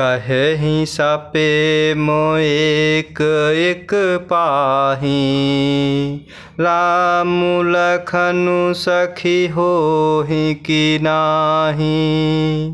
कहेहि सपे मोय एक एक पाहि। राम लखनु सखी होहि कि नाही।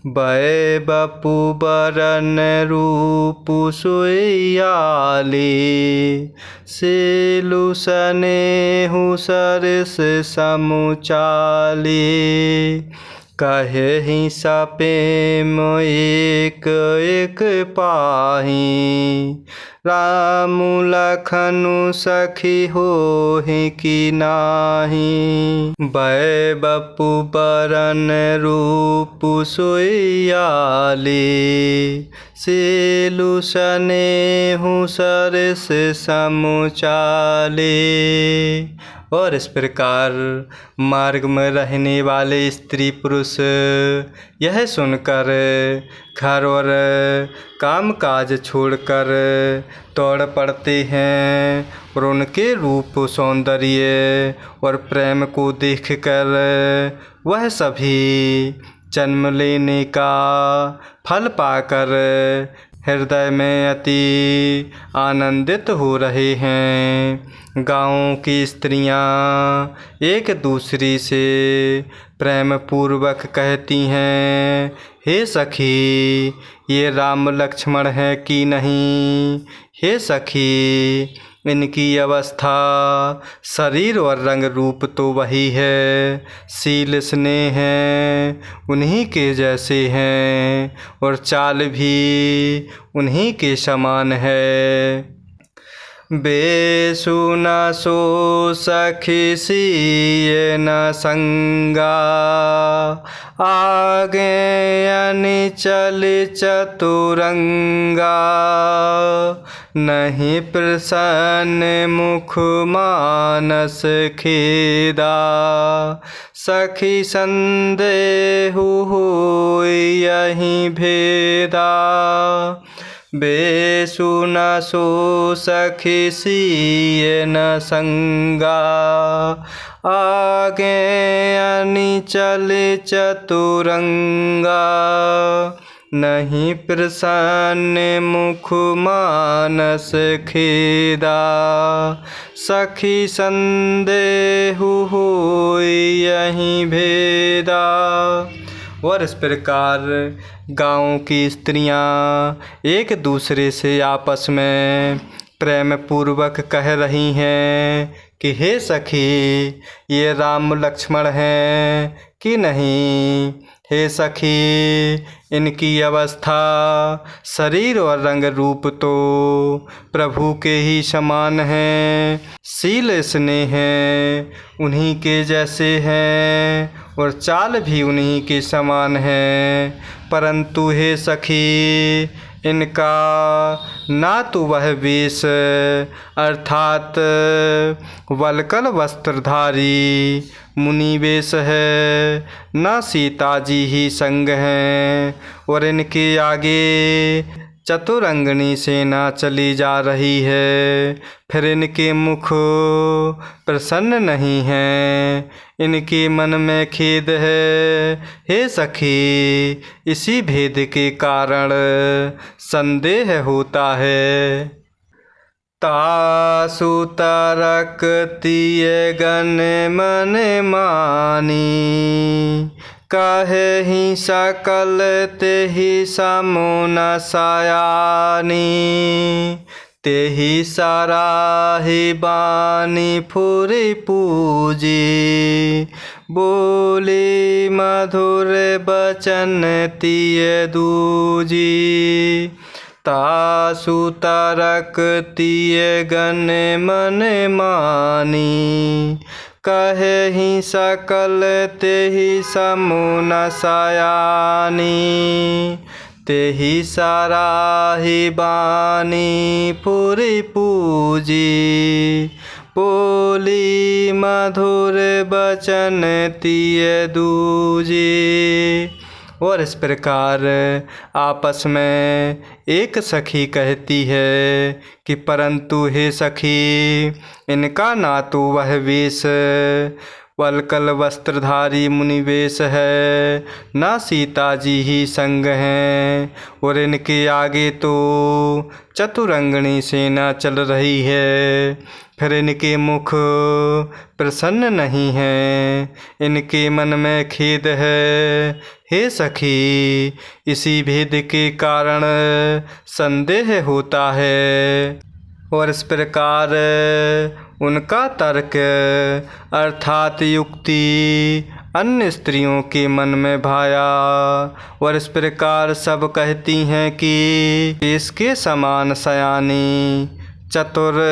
भय बपु बरन रूप सुइयाली। सिलु सनेहु सरस समुचाली। कहेहि सपे मोय एक एक पाहि। राम लखनु सखी होहि कि नाही। भय बपु बरन रूप सुइयाली। सिलु सनेहु सरस समुचाली। और इस प्रकार मार्ग में रहने वाले स्त्री पुरुष यह सुनकर घर और काम काज छोड़कर दौड़ पड़ते हैं और उनके रूप सौंदर्य और प्रेम को देखकर वह सभी जन्म लेने का फल पाकर हृदय में अति आनंदित हो रहे हैं। गाँव की स्त्रियाँ एक दूसरी से प्रेम पूर्वक कहती हैं, हे सखी ये राम लक्ष्मण है कि नहीं। हे सखी इनकी अवस्था शरीर और रंग रूप तो वही है, शील स्नेह है उन्हीं के जैसे हैं और चाल भी उन्हीं के समान है। बेसु न सो सखी सिय न संगा। आगे अनिचल चतुरंगा। नहीं प्रसन्न मुख मानस खेदा। सखी संदेहु होय यही भेदा। बेसु न सो सखी सिय न संगा। आगे अनिचल चतुरंगा। नहीं प्रसन्न मुख मानस खेदा। सखी संदेहु होय यही भेदा। और इस प्रकार गाँव की स्त्रियाँ एक दूसरे से आपस में प्रेम पूर्वक कह रही हैं कि हे सखी ये राम लक्ष्मण हैं कि नहीं। हे सखी इनकी अवस्था शरीर और रंग रूप तो प्रभु के ही समान हैं, शील स्नेह है उन्हीं के जैसे हैं और चाल भी उन्हीं के समान है। परंतु हे सखी इनका ना तो वह वेश अर्थात वल्कल वस्त्रधारी मुनि वेश है, ना सीता जी ही संग हैं और इनके आगे चतुरंगनी सेना चली जा रही है। फिर इनके मुख प्रसन्न नहीं हैं, इनके मन में खेद है। हे सखी इसी भेद के कारण संदेह होता है। तासु तरकतिय गण मन मानी। कहेहि सकल तेहि समु न सयानी। तेहि सराहि बानी फुरि पूजी। बोली मधुर बचन तिय दूजी। तासु तरकतिय गण मन मानी। कहेहि सकल तेहि समु न सयानी। तेहि सराहि बानी फुरि पूजी। बोली मधुर बचन तिय दूजी। और इस प्रकार आपस में एक सखी कहती है कि परंतु हे सखी इनका ना तो वह वेश वल्कल वस्त्रधारी मुनिवेश है, ना सीता जी ही संग हैं। और इनके आगे तो चतुरंगनी सेना चल रही है, फिर इनके मुख प्रसन्न नहीं है, इनके मन में खेद है। हे सखी, इसी भेद के कारण संदेह होता है। और इस प्रकार उनका तर्क अर्थात युक्ति अन्य स्त्रियों के मन में भाया। और इस प्रकार सब कहती हैं कि इसके समान सयानी चतुर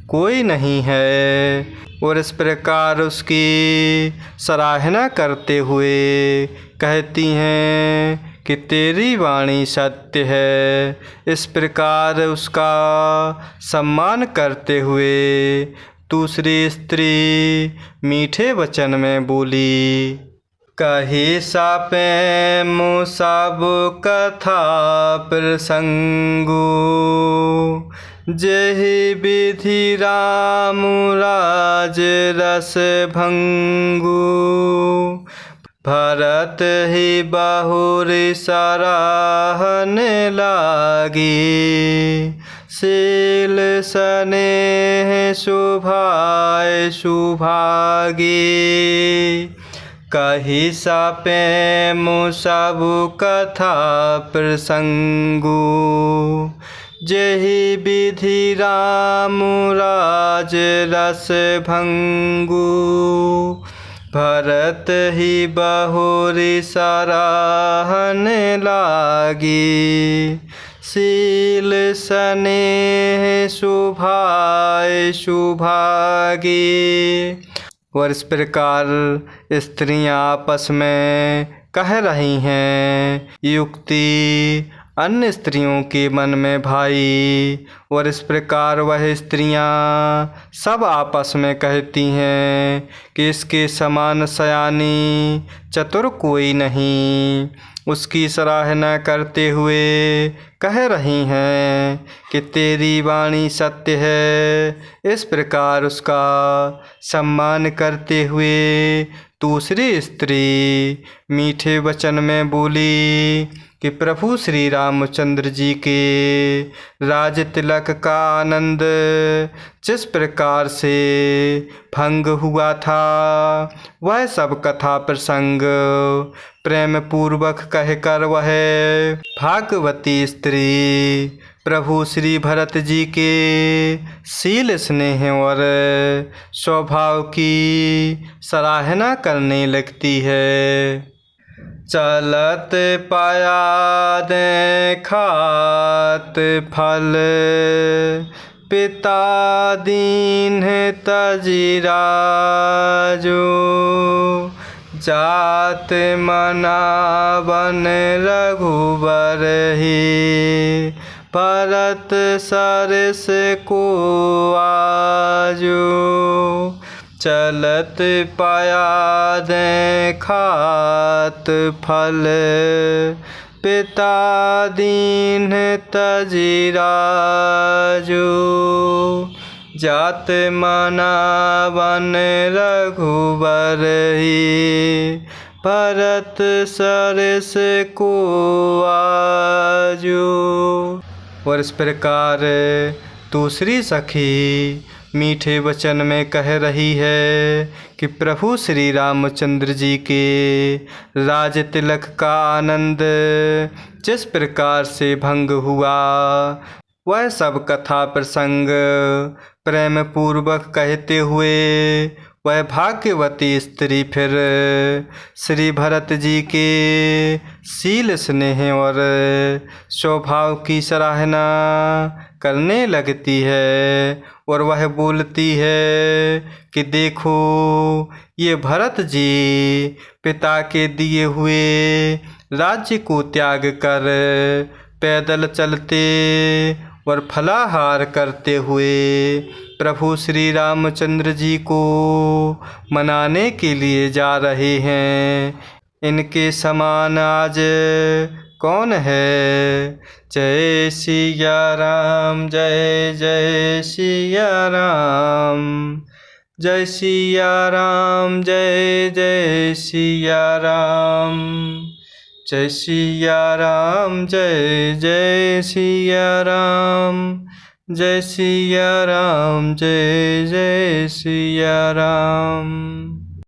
कोई नहीं है। और इस प्रकार उसकी सराहना करते हुए कहती हैं कि तेरी वाणी सत्य है। इस प्रकार उसका सम्मान करते हुए दूसरी स्त्री मीठे वचन में बोली। कही सापे मुसाब कथा प्रसंगु, जेहि विधि राम राज रस भंगु। भरत ही बहुरी सराहन लागी, शील स्नेह शुभाय शुभागी। कही सापे मुसब कथा प्रसंगु, जेहि विधि राम राज रस भंगु। भरत ही बहुरी सराहन लागी, शील स्नेह शुभाय शुभागी। और इस प्रकार स्त्रियां आपस में कह रही हैं, युक्ति अन्य स्त्रियों के मन में भाई। और इस प्रकार वह स्त्रियां सब आपस में कहती हैं कि इसके समान सयानी चतुर कोई नहीं। उसकी सराहना करते हुए कह रही हैं कि तेरी वाणी सत्य है। इस प्रकार उसका सम्मान करते हुए दूसरी स्त्री मीठे वचन में बोली कि प्रभु श्री रामचंद्र जी के राज तिलक का आनंद जिस प्रकार से भंग हुआ था, वह सब कथा प्रसंग प्रेम पूर्वक कहकर वह भागवती स्त्री प्रभु श्री भरत जी के शील स्नेह और स्वभाव की सराहना करने लगती है। चलत पाया दे खात फल, पिता दीन तजिराजो। जात मनावन रघुबर ही, भरत सरस को आजो। चलत पाया दे खात फल, पिता दीन तजिराजो। जात मनावन रघुबर ही, भरत सरस को आजो। और इस प्रकार दूसरी सखी मीठे वचन में कह रही है कि प्रभु श्री रामचंद्र जी के राज तिलक का आनंद जिस प्रकार से भंग हुआ, वह सब कथा प्रसंग प्रेम पूर्वक कहते हुए वह भाग्यवती स्त्री फिर श्री भरत जी के शील स्नेह और स्वभाव की सराहना करने लगती है। और वह बोलती है कि देखो, ये भरत जी पिता के दिए हुए राज्य को त्याग कर पैदल चलते और फलाहार करते हुए प्रभु श्री रामचंद्र जी को मनाने के लिए जा रहे हैं। इनके समान आज कौन है। जय सिया राम, जय जय सिया राम। जय सिया राम, जय जय सिया राम। जय सिया राम, जय जय सिया राम। जय सिया राम, जय जय सिया राम।